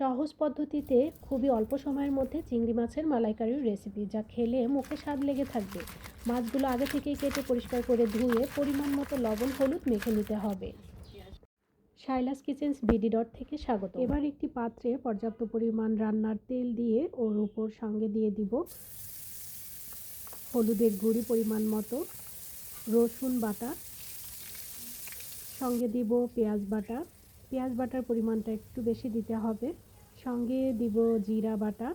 সহজ পদ্ধতিতে খুবই অল্প সময়ের মধ্যে চিংড়ি মাছের মালাইকারির রেসিপি, যা খেলে মুখে স্বাদ লেগে থাকবে। মাছগুলো আগে থেকেই কেটে পরিষ্কার করে ধুয়ে পরিমাণ মতো লবণ হলুদ মেখে নিতে হবে। শাইলাস কিচেন্স বিডি থেকে স্বাগত। এবার একটি পাত্রে পর্যাপ্ত পরিমাণ রান্নার তেল দিয়ে ওর উপর সঙ্গে দিয়ে দিব হলুদের গুঁড়ি পরিমাণ মতো, রসুন বাটা, সঙ্গে দিব পেঁয়াজ বাটা। পেঁয়াজ বাটার পরিমাণটা একটু বেশি দিতে হবে। সঙ্গে দিব জিরা বাটা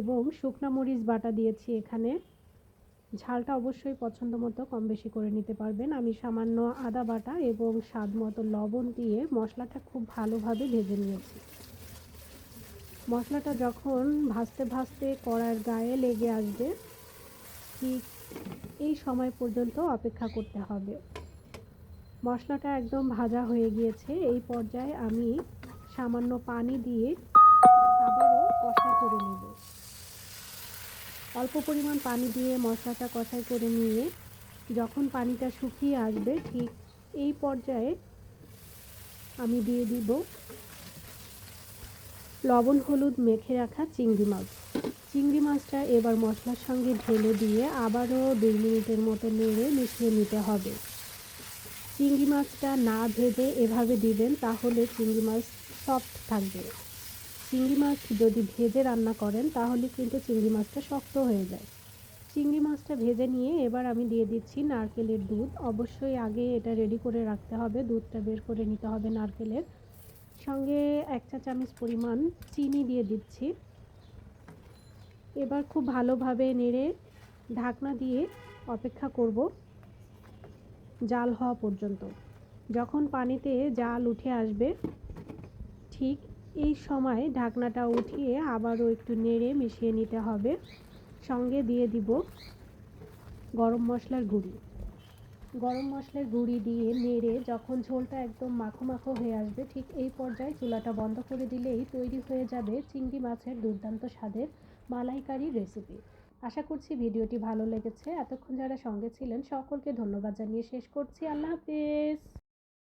এবং শুকনা মরিচ বাটা দিয়েছি এখানে। ঝালটা অবশ্যই পছন্দ মতো কম বেশি করে নিতে পারবেন। আমি সামান্য আদা বাটা এবং স্বাদ মতো লবণ দিয়ে মশলাটা খুব ভালোভাবে ভেজে নিয়েছি। মশলাটা যখন ভাজতে ভাজতে কড়াইয়ের গায়ে লেগে আসবে, ঠিক এই সময় পর্যন্ত অপেক্ষা করতে হবে। মশলাটা একদম ভাজা হয়ে গিয়েছে। এই পর্যায়ে আমি সামান্য পানি দিয়ে আবারও কষাই করে নেব। অল্প পরিমাণ পানি দিয়ে মশলাটা কষাই করে নিয়ে যখন পানিটা শুকিয়ে আসবে, ঠিক এই পর্যায়ে আমি দিয়ে দিব লবণ হলুদ মেখে রাখা চিংড়ি মাছ। চিংড়ি মাছটা এবার মশলার সঙ্গে ঢেলে দিয়ে আবারও 2 মিনিটের মতো নেড়ে মিশিয়ে নিতে হবে। চিংড়ি মাছটা না ভেজে এভাবে দিবেন, তাহলে চিংড়ি মাছ সফট থাকবে। চিংড়ি মাছ যদি ভেজে রান্না করেন তাহলে কিন্তু চিংড়ি মাছটা শক্ত হয়ে যায়। চিংড়ি মাছটা ভেজে নিয়ে এবার আমি দিয়ে দিচ্ছি নারকেলের দুধ। অবশ্যই আগে এটা রেডি করে রাখতে হবে, দুধটা বের করে নিতে হবে নারকেলের। সঙ্গে 1 চা চামচ পরিমাণ চিনি দিয়ে দিচ্ছি। এবার খুব ভালোভাবে নেড়ে ঢাকনা দিয়ে অপেক্ষা করব জাল হওয়া পর্যন্ত। যখন পানিতে জাল উঠে আসবে, ঠিক এই সময় ঢাকনাটা উঠিয়ে আবারও একটু নেড়ে মিশিয়ে নিতে হবে। সঙ্গে দিয়ে দিব গরম মশলার গুঁড়ি। গরম মশলার গুঁড়ি দিয়ে নেড়ে যখন ঝোলটা একদম মাখো মাখো হয়ে আসবে, ঠিক এই পর্যায়ে চুলাটা বন্ধ করে দিলেই তৈরি হয়ে যাবে চিংড়ি মাছের দুর্দান্ত স্বাদের মালাইকারি রেসিপি। আশা করছি ভিডিওটি ভালো লেগেছে। এতক্ষণ যারা সঙ্গে ছিলেন সকলকে ধন্যবাদ জানিয়ে শেষ করছি। আল্লাহ হাফেজ।